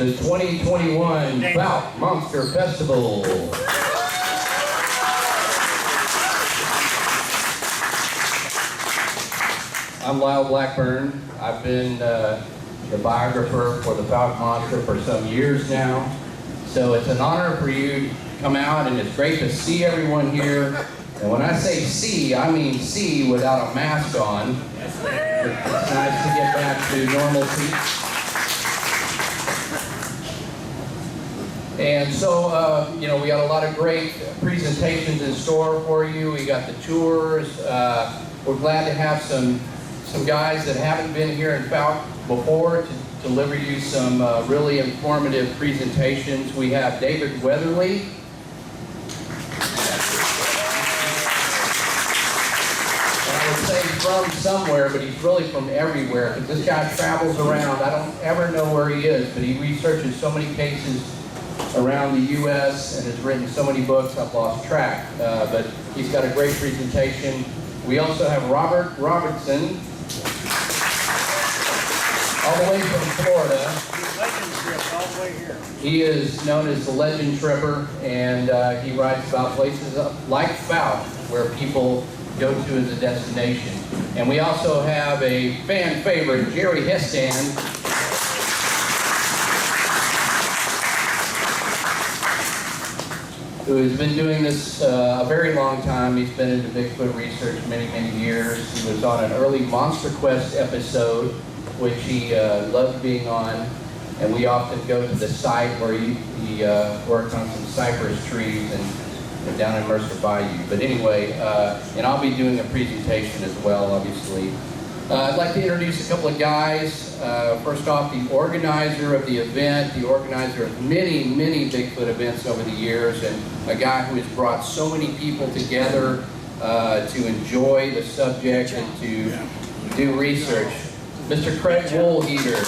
the 2021 Fouke Monster Festival. I'm Lyle Blackburn. I've been the biographer for the Fouke Monster for some years now. So it's an honor for you to come out, and it's great to see everyone here. And when I say see, I mean see without a mask on. It's nice to get back to normalcy. And so, you know, we got a lot of great presentations in store for you. We got the tours. We're glad to have some guys that haven't been here in Fouke before to deliver you some really informative presentations. We have David Weatherly. I would say from somewhere, but he's really from everywhere, because this guy travels around. I don't ever know where he is, but he researches so many cases around the U.S. and has written so many books, I've lost track. But he's got a great presentation. We also have Robert Robertson, all the way from Florida. Legend trip all the way here. He is known as the Legend Tripper, and he writes about places like Fouke where people go to as a destination. And we also have a fan favorite, Jerry Hestan, who has been doing this a very long time. He's been into Bigfoot research many, many years. He was on an early Monster Quest episode, which he loved being on, and we often go to the site where he worked on some cypress trees and down in Mercer Bayou. But anyway, and I'll be doing a presentation as well, obviously. I'd like to introduce a couple of guys. First off, the organizer of the event, the organizer of many, many Bigfoot events over the years, and a guy who has brought so many people together to enjoy the subject and to do research. Mr. Craig Woolheater.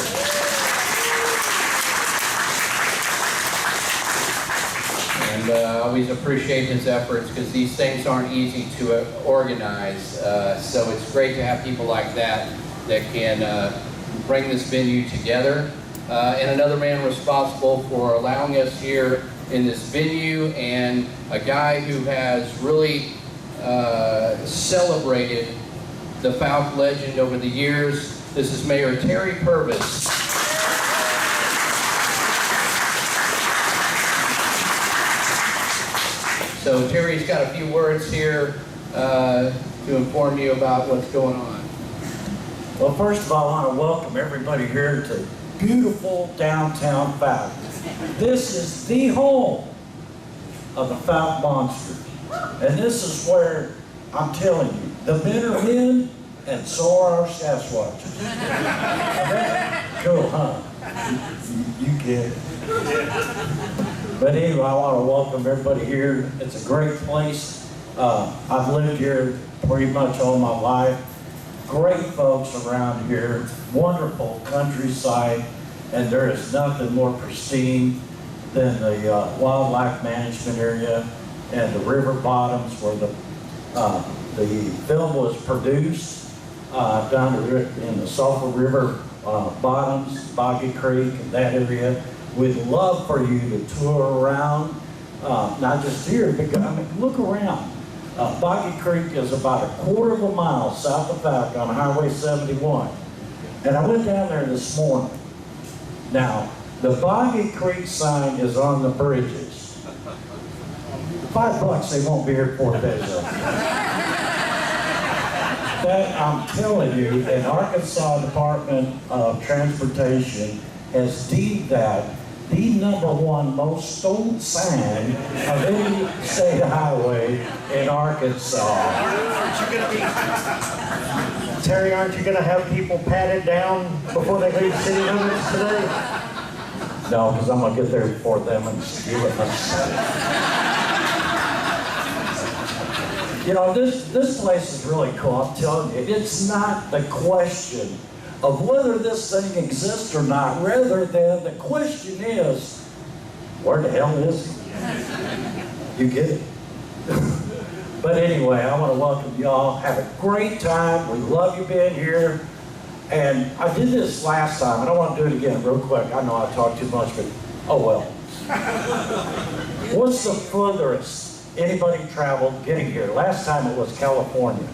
And I always appreciate his efforts, because these things aren't easy to organize. So it's great to have people like that can bring this venue together. And another man responsible for allowing us here in this venue, and a guy who has really celebrated the Fouke legend over the years. This is Mayor Terry Purvis. So Terry's got a few words here to inform you about what's going on. Well, first of all, I want to welcome everybody here to beautiful downtown Fouke. This is the home of the Fouke Monsters. And this is where, I'm telling you, the men are men, and so are our Sasquatches. Cool, huh? You get it. But anyway, I want to welcome everybody here. It's a great place. I've lived here pretty much all my life. Great folks around here, wonderful countryside, and there is nothing more pristine than the wildlife management area and the river bottoms where the film was produced. Down in the Sulphur River bottoms, Boggy Creek, and that area. We'd love for you to tour around, not just here, but I mean, look around. Boggy Creek is about a quarter of a mile south of Fouke on Highway 71. And I went down there this morning. Now, the Boggy Creek sign is on the bridges. $5, they won't be here 4 days up. That, I'm telling you, the Arkansas Department of Transportation has deemed that the #1 most stolen sign of any state highway in Arkansas. Terry, aren't you going to have people patted down before they leave city limits today? No, because I'm going to get there before them and steal it myself. You know, this place is really cool, I'm telling you. It's not the question of whether this thing exists or not, rather than the question is, where the hell is he? You get it? But anyway, I want to welcome y'all. Have a great time. We love you being here. And I did this last time, and I want to do it again real quick. I know I talked too much, but oh well. What's the furthest anybody traveled getting here? Last time it was California.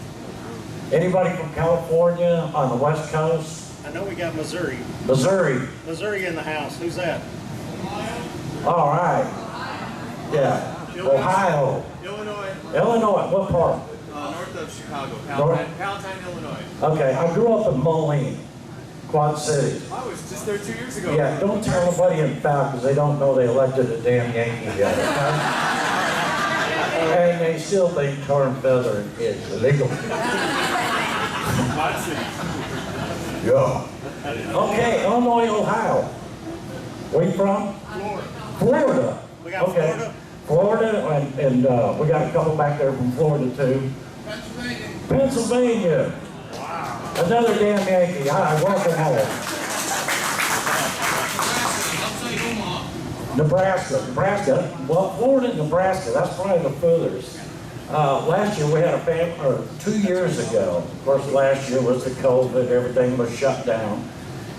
Anybody from California on the West Coast? I know we got Missouri. Missouri. Missouri in the house. Who's that? All right. Yeah. Ohio. Illinois. What part? North of Chicago, North? Palatine, Illinois. Okay, I grew up in Moline, Quad Cities. I was just there 2 years ago. Yeah, don't tell anybody in Fouke because they don't know they elected a damn Yankee yet. Okay? And they still think tar and feather is illegal. Quad Cities. Yeah. Okay, Illinois, Ohio. Where you from? Florida. We got Okay. Florida, and we got a couple back there from Florida too. Pennsylvania. Wow. Another damn Yankee. Hi, welcome home. Nebraska. Well, Florida and Nebraska, that's probably the furthest. Last year we had a family, or 2 years ago, of course last year was the COVID, everything was shut down.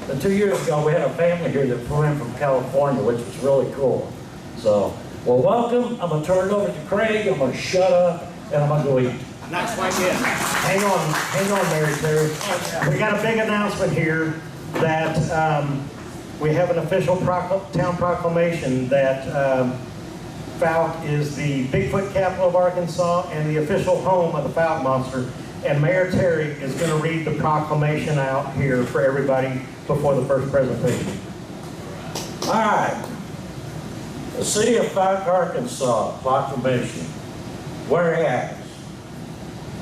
But 2 years ago we had a family here that flew in from California, which was really cool. So, well, welcome. I'm going to turn it over to Craig. I'm going to shut up, and I'm going to go eat. Not quite yet. Hang on, Mary Terry. We got a big announcement here that we have an official town proclamation that Fouke is the Bigfoot capital of Arkansas and the official home of the Fouke Monster. And Mayor Terry is going to read the proclamation out here for everybody before the first presentation. All right. The City of Fouke, Arkansas proclamation. Whereas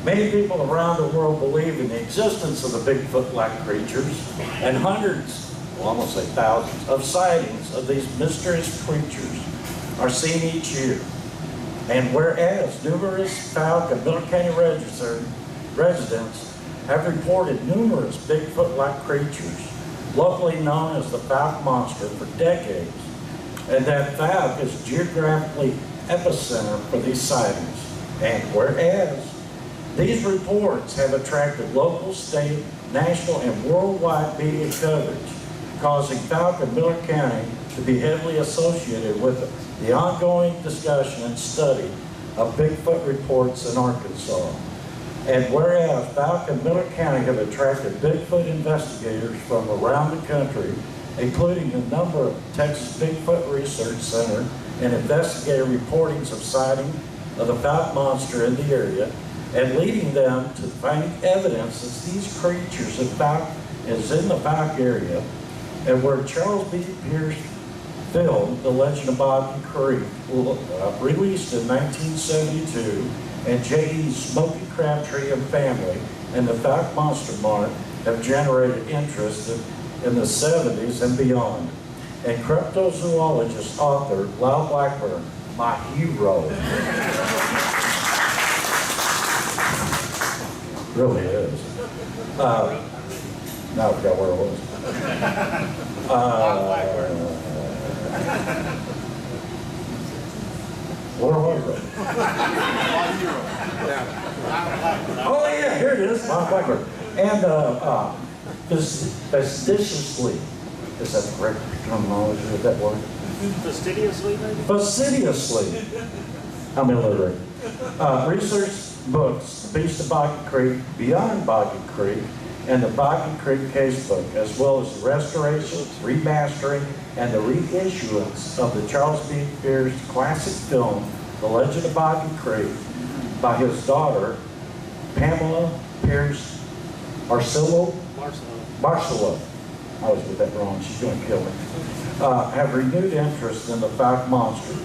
many people around the world believe in the existence of the Bigfoot-like creatures, and hundreds, well, almost like thousands, of sightings of these mysterious creatures are seen each year. And whereas numerous Fouke and Miller County residents have reported numerous Bigfoot-like creatures, locally known as the Fouke Monster, for decades, and that Fouke is geographically epicenter for these sightings. And whereas these reports have attracted local, state, national, and worldwide media coverage, causing Fouke and Miller County to be heavily associated with the ongoing discussion and study of Bigfoot reports in Arkansas. And whereas Fouke and Miller County have attracted Bigfoot investigators from around the country, including a number of Texas Bigfoot Research Center and investigative reportings of sighting of the Fouke Monster in the area, and leading them to finding evidence that these creatures in the Fouke area, and where Charles B. Pierce film, The Legend of Boggy Creek, released in 1972, and J.E. Smokey Crabtree and family and the Fouke Monster Mart have generated interest in the 70s and beyond. And cryptozoologist author Lyle Blackburn, my hero, really is. Now I forgot where it was. Where was it? Oh yeah, here it is, Lyle Blackburn. And fastidiously, is that the correct terminology of that word? Fastidiously, maybe? Fastidiously. I'm illiterate. Research books, The Beast of Boggy Creek, Beyond Boggy Creek, and the Boggy Creek Casebook, as well as the restoration, remastering, and the reissuance of the Charles B. Pierce classic film, The Legend of Boggy Creek, by his daughter, Pamela Pierce Barcelo. I always get that wrong, she's going to kill me. Have renewed interest in the Fouke Monster.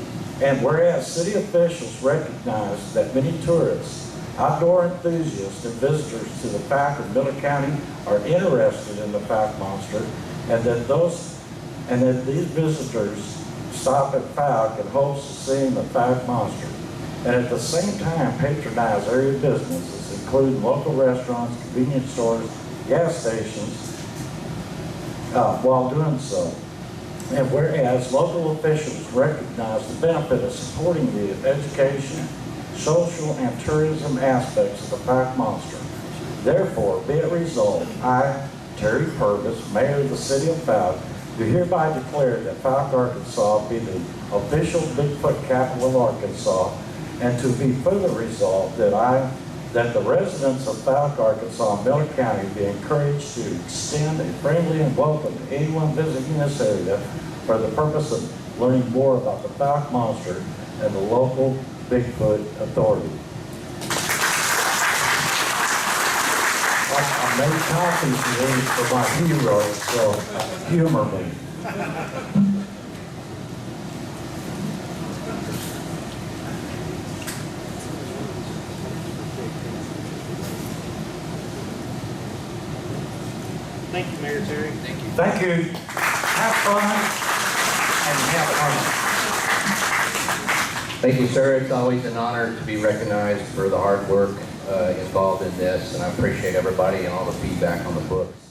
And whereas city officials recognize that many tourists, outdoor enthusiasts, and visitors to the Fouke and Miller County are interested in the Fouke Monster, and that these visitors stop at Fouke in hopes of seeing the Fouke Monster, and at the same time patronize area businesses, including local restaurants, convenience stores, gas stations, while doing so. And whereas local officials recognize the benefit of supporting the education, social, and tourism aspects of the Fouke Monster, therefore, be it resolved, I, Terry Purvis, Mayor of the City of Fouke, do hereby declare that Fouke, Arkansas be the official Bigfoot capital of Arkansas, and to be further resolved that the residents of Fouke, Arkansas, and Miller County be encouraged to extend a friendly and welcome to anyone visiting this area for the purpose of learning more about the Fouke Monster and the local Bigfoot Authority. I made copies of these for my heroes, so humor me. Thank you, Mayor Terry. Thank you. Thank you. Have fun and have fun. Thank you, sir. It's always an honor to be recognized for the hard work involved in this, and I appreciate everybody and all the feedback on the books.